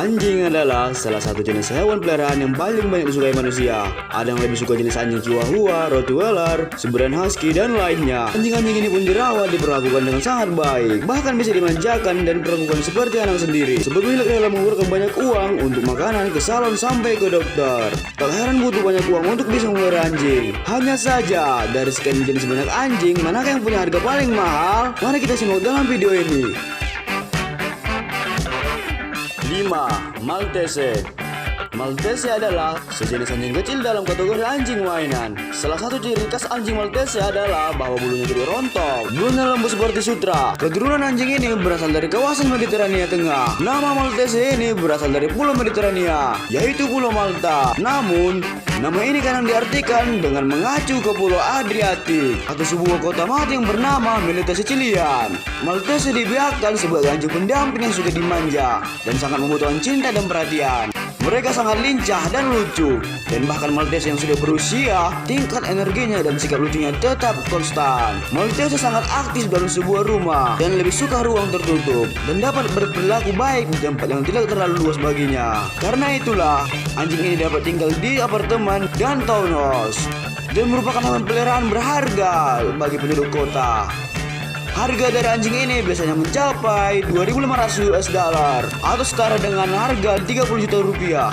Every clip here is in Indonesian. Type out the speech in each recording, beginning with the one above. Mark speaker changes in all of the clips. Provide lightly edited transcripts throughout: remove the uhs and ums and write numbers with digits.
Speaker 1: Anjing adalah salah satu jenis hewan peliharaan yang paling banyak disukai manusia. Ada yang lebih suka jenis anjing Chihuahua, Rottweiler, Siberian Husky, dan lainnya. Anjing-anjing ini pun dirawat, diperlakukan dengan sangat baik, bahkan bisa dimanjakan dan diperlakukan seperti anak sendiri. Sebab milik rela mengeluarkan banyak uang untuk makanan, ke salon, sampai ke dokter. Tak heran butuh banyak uang untuk bisa memelihara anjing. Hanya saja, dari sekian jenis banyak anjing, manakah yang punya harga paling mahal? Mari kita simak dalam video ini. 5. Maltese. Maltese adalah sejenis anjing kecil dalam kategori anjing mainan. Salah satu ciri khas anjing Maltese adalah bahwa bulunya jadi rontok, bulunya lembut seperti sutra. Keturunan anjing ini berasal dari kawasan Mediterania Tengah. Nama Maltese ini berasal dari pulau Mediterania, yaitu Pulau Malta. Namun, nama ini kadang diartikan dengan mengacu ke Pulau Adriatik atau sebuah kota mati yang bernama Melita Sicilian. Maltese dibiarkan sebagai anjing pendamping yang suka dimanja dan sangat membutuhkan cinta dan perhatian. Mereka sangat lincah dan lucu, dan bahkan Maltese yang sudah berusia, tingkat energinya dan sikap lucunya tetap konstan. Maltese sangat aktif dalam sebuah rumah dan lebih suka ruang tertutup dan dapat berperilaku baik di tempat yang tidak terlalu luas baginya. Karena itulah, anjing ini dapat tinggal di apartemen dan townhouse dan merupakan hewan peliharaan berharga bagi penduduk kota. Harga dari anjing ini biasanya mencapai $2.500 atau setara dengan harga 30 juta rupiah.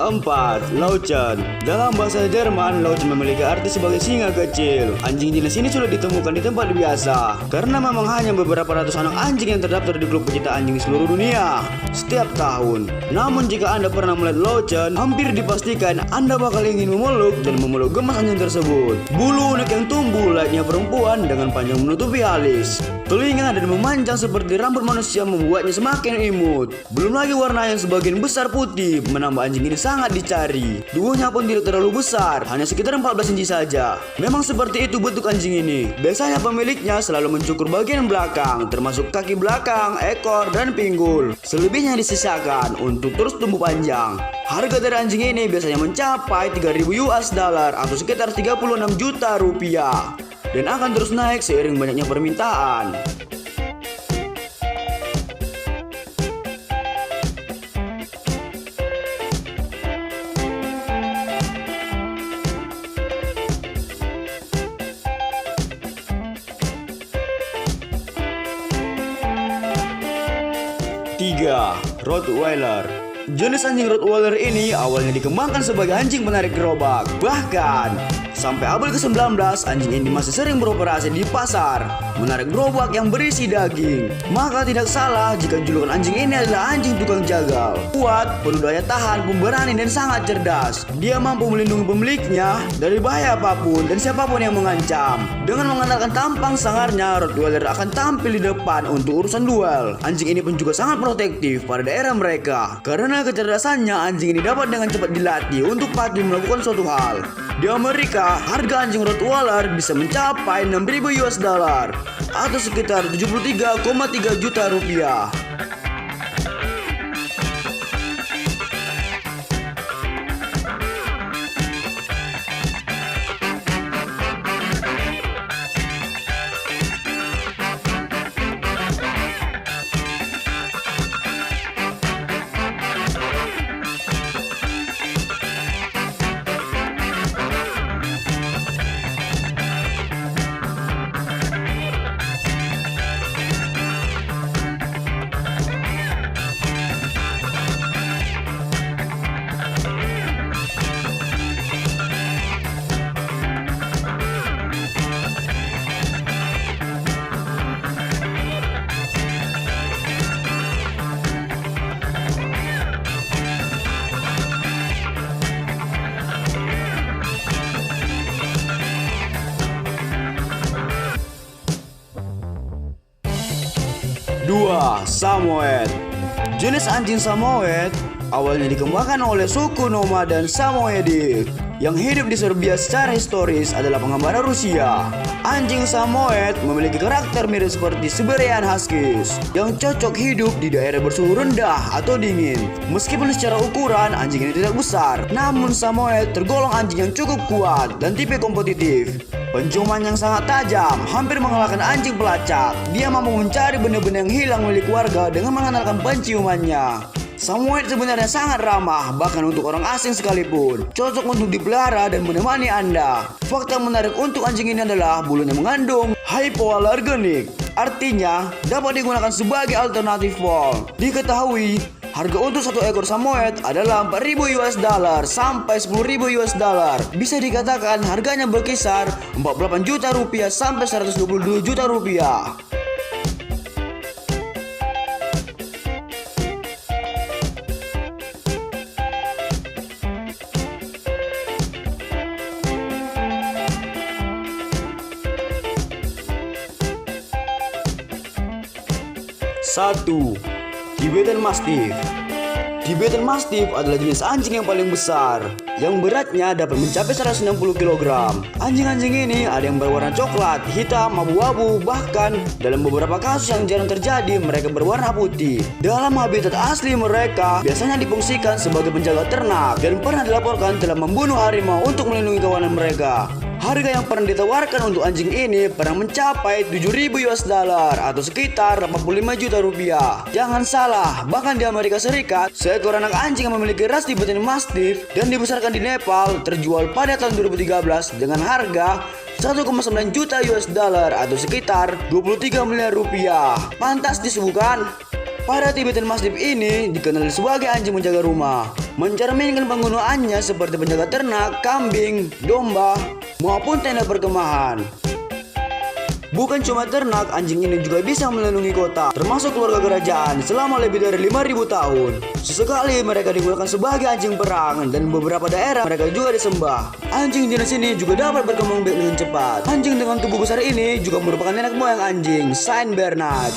Speaker 1: 4. Lauchen. Dalam bahasa Jerman, Lauchen memiliki arti sebagai singa kecil. Anjing jenis ini sulit ditemukan di tempat biasa, karena memang hanya beberapa ratus anak anjing yang terdaftar di klub pecinta anjing di seluruh dunia setiap tahun. Namun jika Anda pernah melihat Lauchen, hampir dipastikan Anda bakal ingin memeluk dan memeluk gemas anjing tersebut. Bulu unik yang tumbuh layaknya perempuan dengan panjang menutupi alis. Telinga dan memanjang seperti rambut manusia membuatnya semakin imut. Belum lagi warna yang sebagian besar putih menambah anjing ini sangat dicari. Tubuhnya pun tidak terlalu besar, hanya sekitar 14 inci saja. Memang seperti itu bentuk anjing ini. Biasanya pemiliknya selalu mencukur bagian belakang, termasuk kaki belakang, ekor, dan pinggul. Selebihnya disisakan untuk terus tumbuh panjang. Harga dari anjing ini biasanya mencapai $3.000 atau sekitar 36 juta rupiah. Dan akan terus naik seiring banyaknya permintaan. 3. Rottweiler. Jenis anjing Rottweiler ini awalnya dikembangkan sebagai anjing penarik gerobak. Bahkan sampai abad ke-19, anjing ini masih sering beroperasi di pasar, menarik gerobak yang berisi daging. Maka tidak salah jika julukan anjing ini adalah anjing tukang jagal. Kuat, penuh daya tahan, pemberani, dan sangat cerdas. Dia mampu melindungi pemiliknya dari bahaya apapun dan siapapun yang mengancam. Dengan mengandalkan tampang sangarnya, Rottweiler akan tampil di depan untuk urusan duel. Anjing ini pun juga sangat protektif pada daerah mereka. Karena kecerdasannya, anjing ini dapat dengan cepat dilatih untuk patuh melakukan suatu hal. Di Amerika, harga anjing Rottweiler bisa mencapai $6.000 atau sekitar 73,3 juta rupiah. 4. 2. Samoyed. Jenis anjing Samoyed awalnya dikembangkan oleh suku nomaden Samoyedic yang hidup di Serbia. Secara historis adalah pengembara Rusia. Anjing Samoyed memiliki karakter mirip seperti Siberian Huskies yang cocok hidup di daerah bersuhu rendah atau dingin. Meskipun secara ukuran anjing ini tidak besar, namun Samoyed tergolong anjing yang cukup kuat dan tipe kompetitif. Penciuman yang sangat tajam, hampir mengalahkan anjing pelacak. Dia mampu mencari benda-benda yang hilang milik warga dengan mengandalkan penciumannya. Samoyed sebenarnya sangat ramah, bahkan untuk orang asing sekalipun. Cocok untuk dipelihara dan menemani Anda. Fakta menarik untuk anjing ini adalah bulunya mengandung hypoallergenic, artinya dapat digunakan sebagai alternatif wool. Diketahui, harga untuk satu ekor Samoyed adalah 4.000 US dollar sampai 10.000 US dollar. Bisa dikatakan harganya berkisar 48 juta rupiah sampai 122 juta rupiah. Satu, Tibetan Mastiff. Tibetan Mastiff adalah jenis anjing yang paling besar, yang beratnya dapat mencapai 160 kg. Anjing-anjing ini ada yang berwarna coklat, hitam, abu-abu, bahkan dalam beberapa kasus yang jarang terjadi mereka berwarna putih. Dalam habitat asli mereka biasanya difungsikan sebagai penjaga ternak dan pernah dilaporkan telah membunuh harimau untuk melindungi kawanan mereka. Harga yang pernah ditawarkan untuk anjing ini pernah mencapai 7.000 US dollar atau sekitar 85 juta rupiah. Jangan salah, bahkan di Amerika Serikat, seekor anak anjing yang memiliki ras Tibetan Mastiff dan dibesarkan di Nepal terjual pada tahun 2013 dengan harga 1,9 juta US dollar atau sekitar 23 miliar rupiah. Fantastis bukan? Para Tibetan Mastiff ini dikenal sebagai anjing menjaga rumah, mencerminkan penggunaannya seperti penjaga ternak, kambing, domba, maupun tenda perkemahan. Bukan cuma ternak, anjing ini juga bisa melindungi kota, termasuk keluarga kerajaan selama lebih dari 5.000 tahun. Sesekali mereka digunakan sebagai anjing perang dan beberapa daerah mereka juga disembah. Anjing jenis ini juga dapat berkembang biak dengan cepat. Anjing dengan tubuh besar ini juga merupakan nenek moyang anjing Saint Bernard,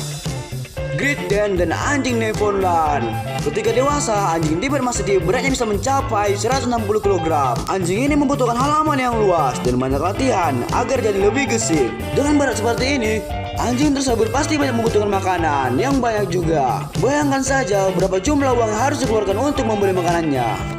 Speaker 1: Great Dane, dan anjing Newfoundland. Ketika dewasa, anjing Tibetan Mastiff beratnya bisa mencapai 160 kg. Anjing ini membutuhkan halaman yang luas dan banyak latihan agar jadi lebih gesit. Dengan berat seperti ini, anjing tersebut pasti banyak membutuhkan makanan yang banyak juga. Bayangkan saja berapa jumlah uang harus dikeluarkan untuk membeli makanannya.